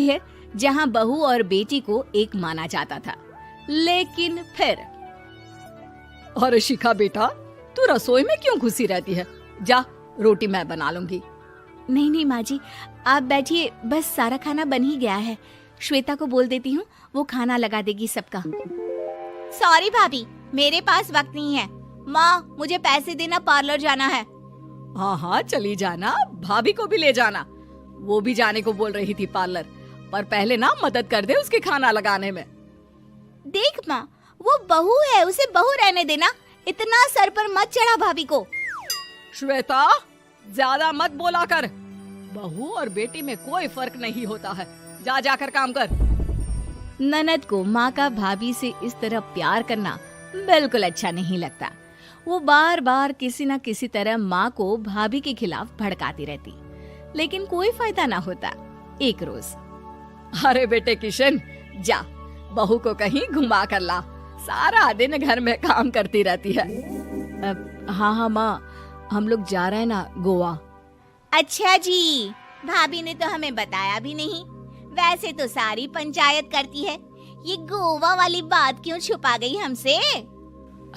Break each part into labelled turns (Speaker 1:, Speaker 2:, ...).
Speaker 1: होती है जहाँ बहू और बेटी को एक माना जाता था। लेकिन फिर
Speaker 2: अरे शिखा बेटा, तू रसोई में क्यों घुसी रहती है? जा, रोटी मैं बना लूंगी।
Speaker 1: नहीं नहीं माँ जी, आप बैठिए, बस सारा खाना बन ही गया है। श्वेता को बोल देती हूँ, वो खाना लगा देगी सबका।
Speaker 3: सॉरी भाभी, मेरे पास वक्त नहीं है। माँ, मुझे पैसे देना, पार्लर जाना है।
Speaker 2: हाँ हाँ चली जाना, भाभी को भी ले जाना। वो भी जाने को बोल रही थी पार्लर, पर पहले ना मदद कर दे उसके खाना लगाने में।
Speaker 3: देख माँ, वो बहू है, उसे बहू रहने देना। इतना सर पर मत चढ़ा भाभी को।
Speaker 2: श्वेता, ज्यादा मत बोला कर। बहू और बेटी में कोई फर्क नहीं होता है। जा जाकर काम कर।
Speaker 1: ननद को माँ का भाभी से इस तरह प्यार करना बिल्कुल अच्छा नहीं लगता। वो बार बार किसी न किसी तरह माँ को भाभी के खिलाफ भड़काती रहती, लेकिन कोई फायदा ना होता। एक रोज,
Speaker 2: अरे बेटे किशन, जा बहू को कहीं घुमा कर ला। सारा दिन घर में काम करती रहती है।
Speaker 1: हाँ माँ, हम लोग जा रहे हैं ना गोवा।
Speaker 3: अच्छा जी, भाभी ने तो हमें बताया भी नहीं। वैसे तो सारी पंचायत करती है, ये गोवा वाली बात क्यों छुपा गई हमसे?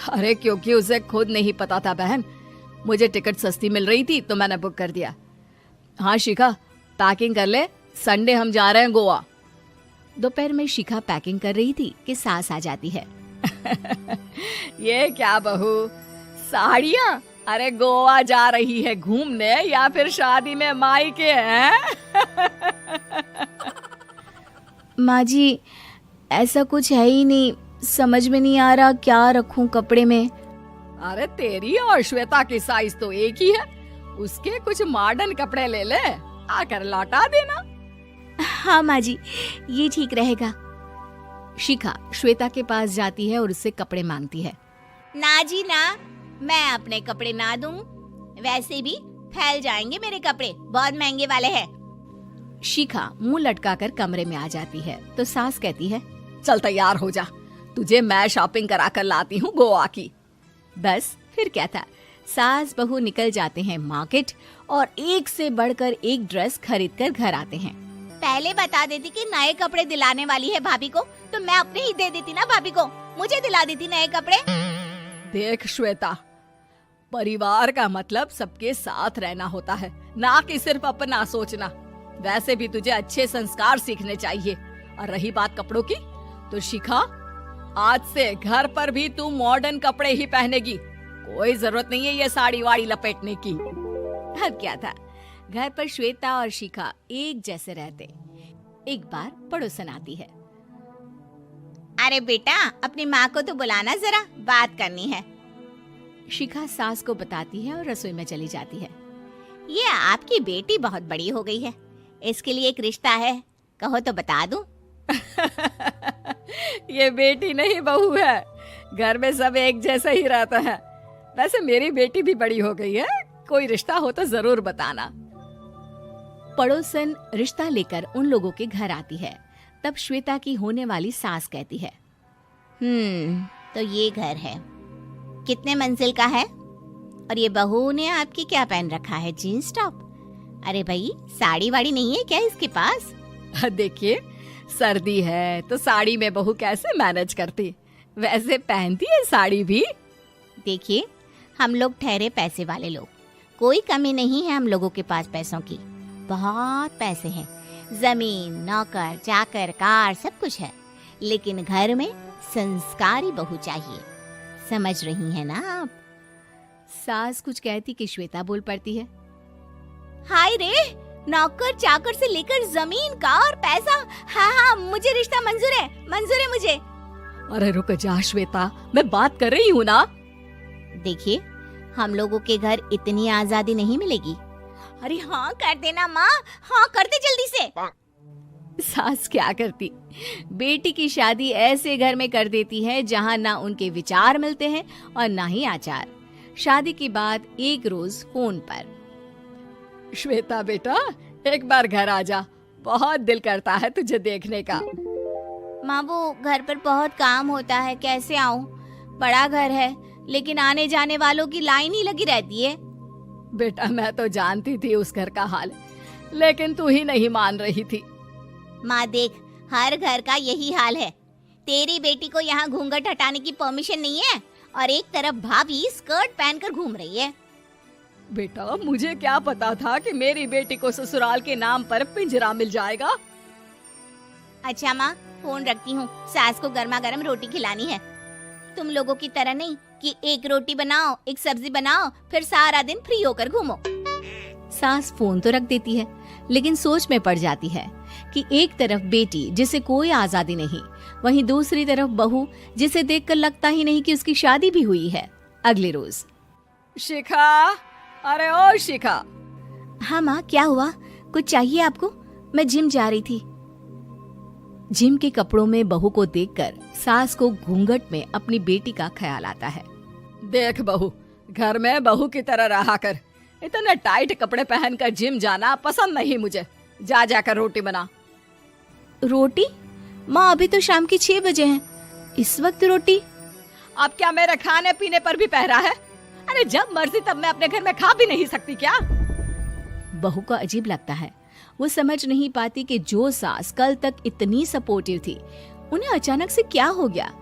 Speaker 2: अरे क्योंकि उसे खुद नहीं पता था बहन। मुझे टिकट सस्ती मिल रही थी तो मैंने बुक कर दिया। हाँ शिखा, पैकिंग कर ले, संडे हम जा रहे हैं गोवा।
Speaker 1: दोपहर में शिखा पैकिंग कर रही थी कि सास आ जाती है।
Speaker 2: ये क्या बहू, साड़ियाँ? अरे गोवा जा रही है घूमने या फिर शादी में मायके हैं?
Speaker 1: माँ जी, ऐसा कुछ है ही नहीं, समझ में नहीं आ रहा क्या रखूं कपड़े में।
Speaker 2: अरे तेरी और श्वेता की साइज तो एक ही है। उसके कुछ मॉडर्न कपड़े ले ले, आकर लौटा देना।
Speaker 1: हाँ माँ जी, ये ठीक रहेगा। शिखा श्वेता के पास जाती है और उससे कपड़े मांगती है।
Speaker 3: ना जी ना, मैं अपने कपड़े ना दूं। वैसे भी फैल जाएंगे मेरे कपड़े, बहुत महंगे वाले हैं।
Speaker 1: शिखा मुंह लटकाकर कमरे में आ जाती है तो सास कहती है,
Speaker 2: चल तैयार हो जा, तुझे मैं शॉपिंग करा कर लाती हूँ गोवा की।
Speaker 1: बस फिर क्या था, सास बहू निकल जाते हैं मार्केट और एक से बढ़कर एक ड्रेस खरीद कर घर आते हैं।
Speaker 3: पहले बता देती कि नए कपड़े दिलाने वाली है भाभी को, तो मैं अपने ही दे देती ना भाभी को, मुझे दिला देती नए कपड़े।
Speaker 2: देख श्वेता, परिवार का मतलब सबके साथ रहना होता है, ना कि सिर्फ अपना सोचना। वैसे भी तुझे अच्छे संस्कार सीखने चाहिए। और रही बात कपड़ों की, तो शिखा, आज से घर पर भी तू मॉडर्न कपड़े ही पहनेगी। कोई जरूरत नहीं है ये साड़ी वाड़ी लपेटने की।
Speaker 1: अब क्या था, घर पर श्वेता और शिखा एक जैसे रहते। एक बार पड़ोसन आती है।
Speaker 3: अरे बेटा, अपनी माँ को तो बुलाना जरा, बात करनी है।
Speaker 1: शिखा सास को बताती है और रसोई में चली जाती है।
Speaker 3: ये आपकी बेटी बहुत बड़ी हो गई है, इसके लिए एक रिश्ता है, कहो तो बता दूं।
Speaker 2: ये बेटी नहीं बहू है, घर में सब एक जैसा ही रहता है। वैसे मेरी बेटी भी बड़ी हो गई है, कोई रिश्ता हो तो जरूर बताना।
Speaker 1: पड़ोसन रिश्ता लेकर उन लोगों के घर आती है। तब श्वेता की होने वाली सास कहती है,
Speaker 3: तो ये घर है, कितने मंजिल का है? और ये बहू ने आपकी क्या पहन रखा है, जीन्स टॉप? अरे भाई, साड़ी वाड़ी नहीं है क्या इसके पास?
Speaker 2: देखिए, सर्दी है तो साड़ी में बहू कैसे मैनेज करती, वैसे पहनती है साड़ी भी।
Speaker 3: देखिए, हम लोग ठहरे पैसे वाले लोग, कोई कमी नहीं है हम लोगों के पास पैसों की, बहुत पैसे हैं, जमीन, नौकर चाकर, कार, सब कुछ है, लेकिन घर में संस्कारी बहू चाहिए। समझ रही हैं ना आप?
Speaker 1: सास कुछ कहती कि श्वेता बोल पड़ती है,
Speaker 3: हाय रे, नौकर चाकर से लेकर जमीन, कार, पैसा, हाँ हाँ, मुझे रिश्ता मंजूर है मुझे।
Speaker 2: अरे रुक जा श्वेता, मैं बात कर रही हूँ ना।
Speaker 3: देखिए, हम लोगों के घर इतनी आजादी नहीं मिलेगी। अरे हाँ कर देना माँ, हाँ कर दे जल्दी से।
Speaker 1: सास क्या करती, बेटी की शादी ऐसे घर में कर देती है जहाँ ना उनके विचार मिलते हैं और ना ही आचार। शादी के बाद एक रोज फोन पर,
Speaker 2: श्वेता बेटा, एक बार घर आ जा, बहुत दिल करता है तुझे देखने का।
Speaker 3: माँ, वो घर पर बहुत काम होता है, कैसे आऊँ? बड़ा घर है, लेकिन आने जाने वालों की लाइन ही लगी रहती है।
Speaker 2: बेटा, मैं तो जानती थी उस घर का हाल, लेकिन तू ही नहीं मान रही थी।
Speaker 3: माँ देख, हर घर का यही हाल है। तेरी बेटी को यहाँ घूंघट हटाने की परमिशन नहीं है और एक तरफ भाभी स्कर्ट पहनकर घूम रही है।
Speaker 2: बेटा, मुझे क्या पता था कि मेरी बेटी को ससुराल के नाम पर पिंजरा मिल जाएगा।
Speaker 3: अच्छा माँ, फोन रखती हूँ, सास को गर्मा गर्म रोटी खिलानी है। तुम लोगों की तरह नहीं कि एक रोटी बनाओ, एक सब्जी बनाओ, फिर सारा दिन फ्री होकर घूमो।
Speaker 1: सास फोन तो रख देती है, लेकिन सोच में पड़ जाती है कि एक तरफ बेटी जिसे कोई आजादी नहीं, वहीं दूसरी तरफ बहू जिसे देखकर लगता ही नहीं कि उसकी शादी भी हुई है। अगले रोज।
Speaker 2: शिखा, अरे ओ शिखा।
Speaker 1: हाँ माँ, क्या हुआ? कुछ चाहिए आपको? मैं जिम जा रही थी। जिम के कपड़ों में बहू को देखकर सास को घूंघट में अपनी बेटी का ख्याल आता है।
Speaker 2: देख बहू, घर में बहू की तरह रहा कर। इतने टाइट कपड़े पहनकर जिम जाना पसंद नहीं मुझे। जा जाकर रोटी बना।
Speaker 1: रोटी? माँ, अभी तो शाम के 6 बजे हैं, इस वक्त रोटी?
Speaker 2: अब क्या मेरे खाने पीने पर भी पहरा है? अरे जब मर्जी तब मैं अपने घर में खा भी नहीं सकती क्या?
Speaker 1: बहू को अजीब लगता है। वो समझ नहीं पाती कि जो सास कल तक इतनी सपोर्टिव थी, उन्हें अचानक से क्या हो गया।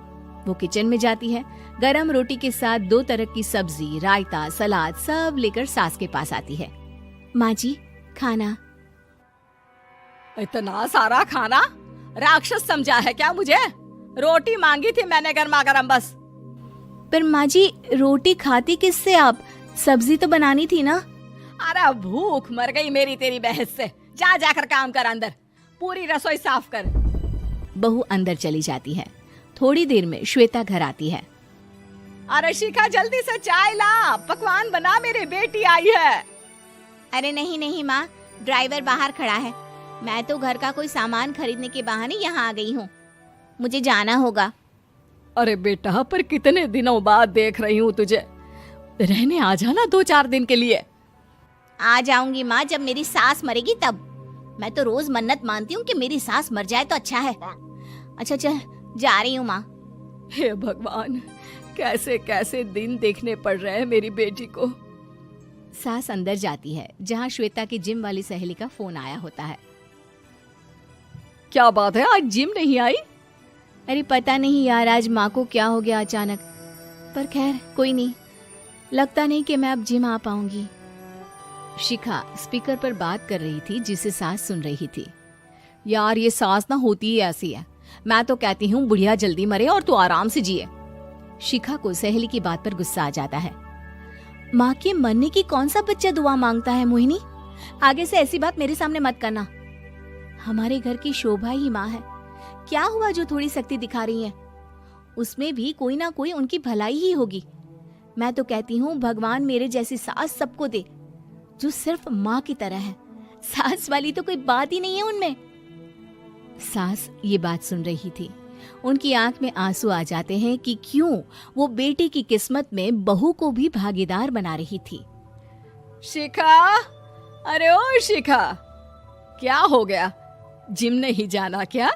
Speaker 1: वो किचन में जाती है, गरम रोटी के साथ 2 तरह की सब्जी, रायता, सलाद सब लेकर सास के पास आती है। माँ जी, खाना।
Speaker 2: इतना सारा खाना? राक्षस समझा है क्या मुझे? रोटी मांगी थी मैंने गर्मा गर्म बस।
Speaker 1: पर माँ जी, रोटी खाती किससे आप? सब्जी तो बनानी थी ना।
Speaker 2: अरे भूख मर गई मेरी तेरी बहस से। जा जाकर काम कर, अंदर पूरी रसोई साफ कर।
Speaker 1: बहू अंदर चली जाती है। थोड़ी देर में श्वेता घर आती है।
Speaker 2: अरे शिखा, जल्दी से चाय ला, पकवान बना, मेरी बेटी आई है।
Speaker 3: अरे नहीं नहीं माँ, ड्राइवर बाहर खड़ा है। मैं तो घर का कोई सामान खरीदने के बहाने यहाँ आ गई हूँ, मुझे जाना होगा।
Speaker 2: अरे बेटा, पर कितने दिनों बाद देख रही हूँ तुझे। रहने आ जाना 2-4 दिन के लिए।
Speaker 3: आ जाऊंगी माँ, जब मेरी सास मरेगी तब। मैं तो रोज मन्नत मानती हूँ कि मेरी सास मर जाए तो अच्छा है। अच्छा चल, जा रही हूँ माँ।
Speaker 2: हे भगवान, कैसे कैसे दिन देखने पड़ रहे हैं मेरी बेटी को।
Speaker 1: सास अंदर जाती है, जहाँ श्वेता की जिम वाली सहेली का फोन आया होता है।
Speaker 2: क्या बात है, आज जिम नहीं आई?
Speaker 1: अरे पता नहीं यार, आज माँ को क्या हो गया अचानक। पर खैर कोई नहीं, लगता नहीं कि मैं अब जिम आ पाऊंगी। शिखा स्पीकर पर बात कर रही थी, जिसे सास सुन रही थी।
Speaker 2: यार, ये सास ना होती ही ऐसी है। मैं तो कहती हूँ बुढ़िया जल्दी मरे और तू आराम से जिए।
Speaker 1: शिखा को सहेली की बात पर गुस्सा आ जाता है। माँ के मरने की कौन सा बच्चा दुआ मांगता है मोहिनी? आगे से ऐसी बात मेरे सामने मत करना। हमारे घर की शोभा ही माँ है। क्या हुआ जो थोड़ी सख्ती दिखा रही है? उसमें भी कोई ना कोई उनकी भलाई ही होगी। मैं तो कहती हूँ भगवान मेरे जैसी सास सबको दे, जो सिर्फ माँ की तरह है। सास वाली तो कोई बात ही नहीं है उनमें। सास ये बात सुन रही थी। उनकी आंख में आंसू आ जाते हैं कि क्यों वो बेटी की किस्मत में बहू को भी भागीदार बना रही थी।
Speaker 2: शिखा, अरे ओ शिखा, क्या हो गया? जिम नहीं जाना क्या?